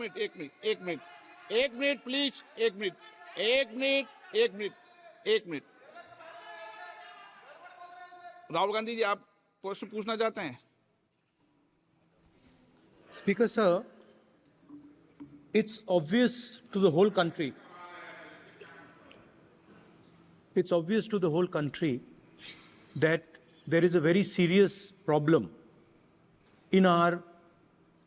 Minute, एक minute, एक minute, एक मिनट प्लीज, एक मिनट, एक मिनट, एक मिनट, एक मिनट। राहुल गांधी जी, आप प्रश्न पूछना चाहते हैं? Speaker sir, it's obvious to the whole country. It's obvious to the whole country that there is a very serious problem in our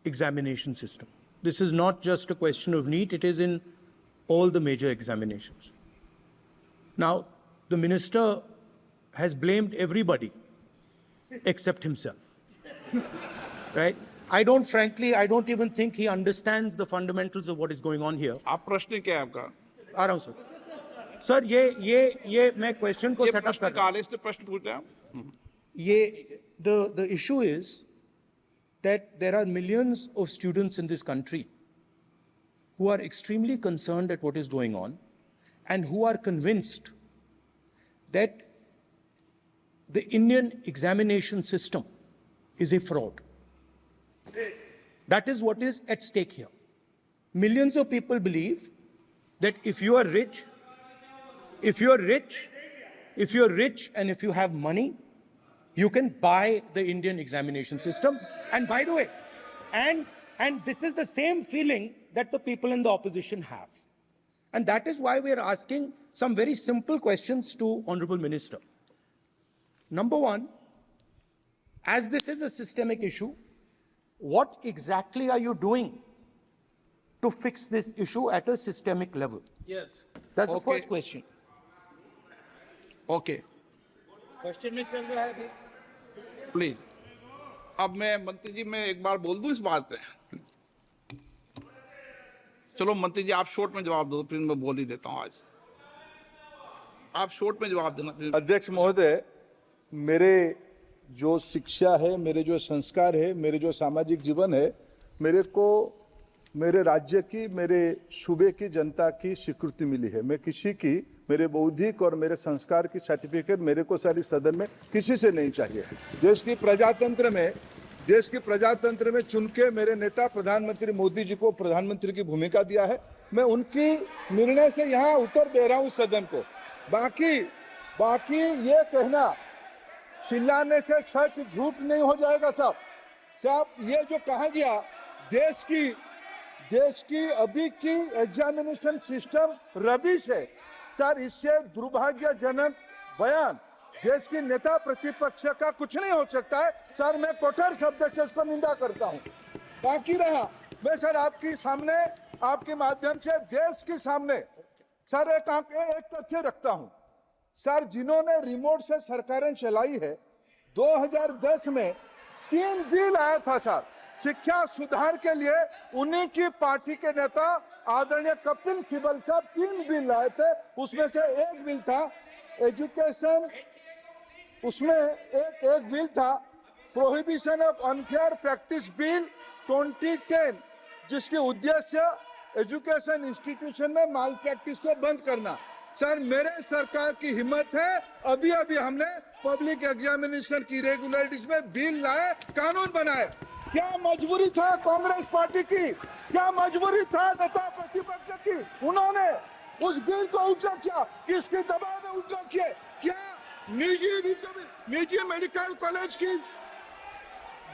examination system. This is not just a question of NEET, it is in all the major examinations. Now, the minister has blamed everybody except himself, right? I don't even think he understands the fundamentals of what is going on here. आप प्रश्न क्या है आपका? आ रहा हूं sir. Sir ये मैं question को ये सेटअप प्रश्न कर रहा हूं। काल है, इसलिए प्रश्न पूछते हैं आप। ये the issue is that there are millions of students in this country who are extremely concerned at what is going on and who are convinced that the Indian examination system is a fraud. That is what is at stake here. Millions of people believe that if you are rich and if you have money, you can buy the Indian examination system. And by the way, and this is the same feeling that the people in the opposition have. And that is why we are asking some very simple questions to Honorable Minister. Number one, as this is a systemic issue, what exactly are you doing to fix this issue at a systemic level? Yes. That's the Okay. first question. Okay, question में चल रहा है अभी। Please. अब मैं मंत्री जी, मैं एक बार बोल दूं इस बात पे? चलो मंत्री जी, आप शॉर्ट में जवाब दो, फिर मैं बोल ही देता हूं। आज आप शॉर्ट में जवाब देना प्लीज। अध्यक्ष महोदय, मेरे जो शिक्षा है, मेरे जो संस्कार है, मेरे जो सामाजिक जीवन है, मेरे को मेरे राज्य की, मेरे सूबे की जनता की स्वीकृति मिली है। मैं किसी की, मेरे बौद्धिक और मेरे संस्कार की सर्टिफिकेट मेरे को सारी सदन में किसी से नहीं चाहिए। देश की प्रजातंत्र में चुन के मेरे नेता प्रधानमंत्री मोदी जी को प्रधानमंत्री की भूमिका दिया है। मैं उनकी निर्णय से यहाँ उत्तर दे रहा हूँ सदन को। बाकी ये कहना चिल्लाने से सच झूठ नहीं हो जाएगा साहब। ये जो कहा गया देश की अभी की एग्जामिनेशन सिस्टम रबिश है सर, इससे दुर्भाग्यजनक बयान देश की नेता प्रतिपक्ष का कुछ नहीं हो सकता है सर। मैं कठोर शब्द से इसको निंदा करता हूं। बाकी रहा, मैं सर आपके सामने, आपके माध्यम से देश के सामने सर एक तथ्य रखता हूं सर। जिन्होंने रिमोट से सरकारें चलाई है, 2010 में 3 बिल आया था सर शिक्षा सुधार के लिए। उन्हीं की पार्टी के नेता आदरणीय कपिल सिब्बल साहब 3 बिल लाए थे। उसमें से एक बिल था एजुकेशन, उसमें एक बिल था prohibition of unfair practice bill 2010, जिसके उद्देश्य एजुकेशन इंस्टीट्यूशन में माल प्रैक्टिस को बंद करना। सर मेरे सरकार की हिम्मत है, अभी हमने पब्लिक एग्जामिनेशन की रेगुलरिटीज में बिल लाए, कानून बनाए। क्या मजबूरी था कांग्रेस पार्टी की, क्या मजबूरी था नेता प्रतिपक्ष की? उन्होंने उस बिल को उल्टा किया, किसके दबाव में उल्टा किया? क्या निजी मेडिकल कॉलेज की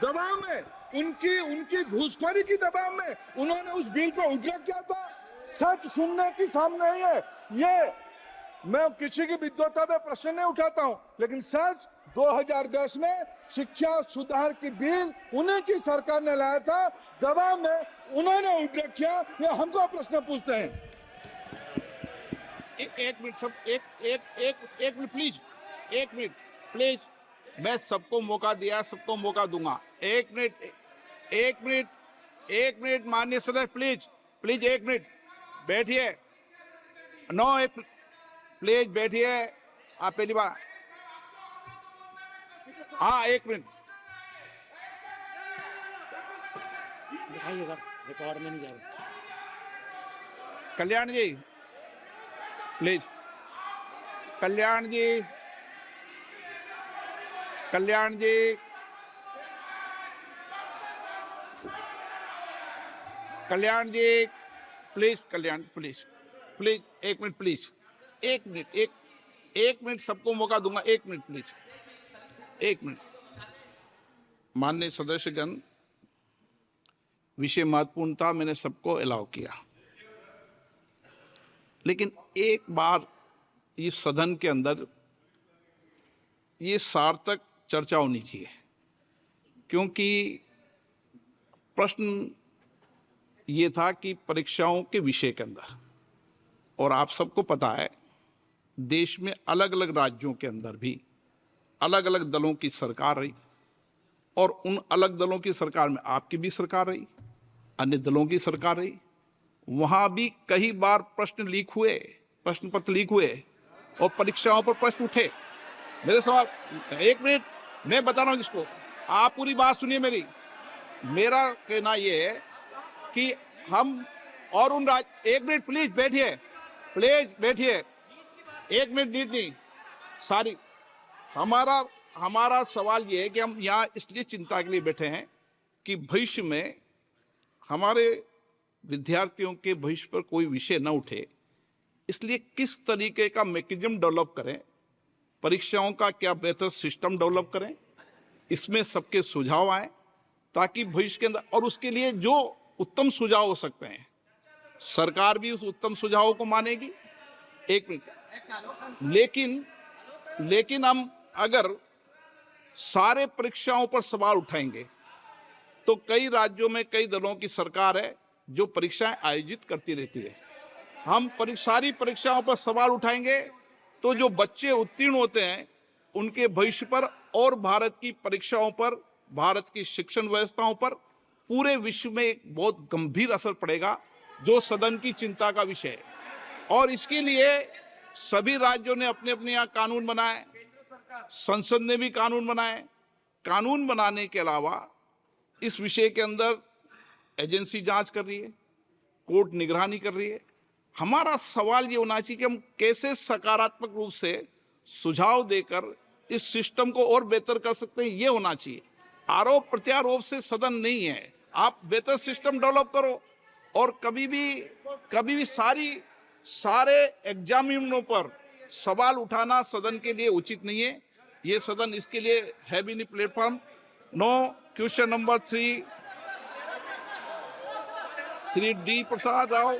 दबाव में, उनकी घूसखोरी की दबाव में उन्होंने उस बिल को उल्टा किया था? सच सुनने की सामने नहीं है। ये मैं किसी की विद्वता में प्रश्न नहीं उठाता हूं, लेकिन सच 2010 में शिक्षा सुधार की बिल उन्हीं की सरकार ने लाया था, दबाव में उन्होंने उल्टा किया। ये हमको प्रश्न पूछते हैं। एक मिनट सब, एक मिनट प्लीज, एक मिनट प्लीज। मैं सबको मौका दिया, सबको मौका दूंगा। एक मिनट माननीय सदस्य, प्लीज एक मिनट बैठिए। प्लीज बैठिए, आप पहली बार। हाँ, एक मिनट। रिकॉर्ड में नहीं जा रहा। Kalyan ji please, Kalyan ji Kalyan ji, please, Kalyan please, please, एक मिनट प्लीज, एक मिनट, एक मिनट, सबको मौका दूंगा, एक मिनट प्लीज, एक मिनट। माननीय सदस्यगण, विषय महत्वपूर्ण था, मैंने सबको अलाउ किया, लेकिन एक बार इस सदन के अंदर ये सार्थक चर्चा होनी चाहिए, क्योंकि प्रश्न ये था कि परीक्षाओं के विषय के अंदर, और आप सबको पता है देश में अलग अलग राज्यों के अंदर भी अलग अलग दलों की सरकार रही, और उन अलग दलों की सरकार में आपकी भी सरकार रही, अन्य दलों की सरकार रही। वहां भी कई बार प्रश्न लीक हुए, प्रश्न पत्र लीक हुए और परीक्षाओं पर प्रश्न उठे। मेरे सवाल, एक मिनट, मैं बता रहा हूं जिसको, आप पूरी बात सुनिए मेरी। मेरा कहना यह है कि हम और उन एक मिनट प्लीज बैठिए, प्लीज बैठिए, एक मिनट नीट नहीं, सारी हमारा सवाल ये है कि हम यहाँ इसलिए चिंता के लिए बैठे हैं कि भविष्य में हमारे विद्यार्थियों के भविष्य पर कोई विषय न उठे, इसलिए किस तरीके का मैकेनिज्म डेवलप करें, परीक्षाओं का क्या बेहतर सिस्टम डेवलप करें, इसमें सबके सुझाव आए ताकि भविष्य के अंदर, और उसके लिए जो उत्तम सुझाव हो सकते हैं सरकार भी उस उत्तम सुझावों को मानेगी। एक मिनट, लेकिन हम अगर सारे परीक्षाओं पर सवाल उठाएंगे तो कई राज्यों में कई दलों की सरकार है जो परीक्षाएं आयोजित करती रहती है। हम सारी परीक्षाओं पर सवाल उठाएंगे तो जो बच्चे उत्तीर्ण होते हैं उनके भविष्य पर और भारत की परीक्षाओं पर, भारत की शिक्षण व्यवस्थाओं पर, पूरे विश्व में एक बहुत गंभीर असर पड़ेगा, जो सदन की चिंता का विषय है। और इसके लिए सभी राज्यों ने अपने अपने यहाँ कानून बनाए, संसद ने भी कानून बनाए। कानून बनाने के अलावा इस विषय के अंदर एजेंसी जांच कर रही है, कोर्ट निगरानी कर रही है। हमारा सवाल ये होना चाहिए कि हम कैसे सकारात्मक रूप से सुझाव देकर इस सिस्टम को और बेहतर कर सकते हैं, ये होना चाहिए। आरोप प्रत्यारोप से सदन नहीं है, आप बेहतर सिस्टम डेवलप करो। और कभी भी सारे एग्जामिनरों पर सवाल उठाना सदन के लिए उचित नहीं है। ये सदन इसके लिए है भी नहीं platform. No, question number 3 D Prasad Rao.